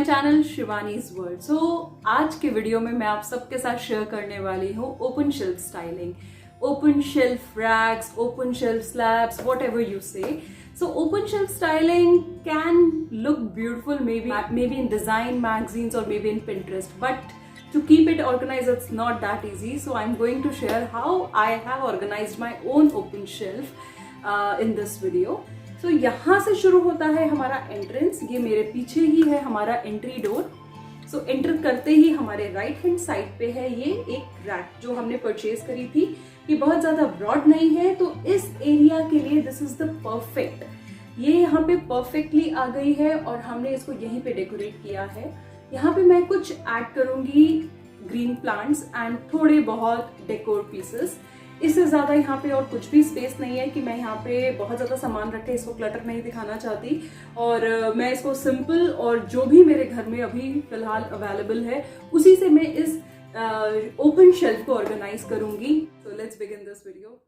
My channel Shivani's world. So आज के video में मैं आप सबके साथ शेयर करने वाली हूँ open shelf styling, open shelf racks, open shelf slabs, whatever you say. So open shelf styling can look beautiful maybe in design magazines or maybe in Pinterest, but to keep it organized it's not that easy. So I'm going to share how I have organized my own open shelf in this video. तो यहाँ से शुरू होता है हमारा entrance. ये मेरे पीछे ही है हमारा एंट्री डोर। सो एंटर करते ही हमारे राइट हैंड साइड पे है ये एक रैक जो हमने परचेज करी थी। ये बहुत ज्यादा ब्रॉड नहीं है, तो इस एरिया के लिए दिस इज द परफेक्ट। ये यहाँ पे परफेक्टली आ गई है और हमने इसको यहीं पे डेकोरेट किया है। यहाँ पे मैं कुछ ऐड करूंगी ग्रीन प्लांट्स एंड थोड़े बहुत डेकोर पीसेस। इससे ज्यादा यहाँ पे और कुछ भी स्पेस नहीं है कि मैं यहाँ पे बहुत ज्यादा सामान रखे, इसको क्लटर नहीं दिखाना चाहती। और मैं इसको सिंपल और जो भी मेरे घर में अभी फिलहाल अवेलेबल है उसी से मैं इस ओपन शेल्फ को ऑर्गेनाइज करूंगी। So let's begin this video.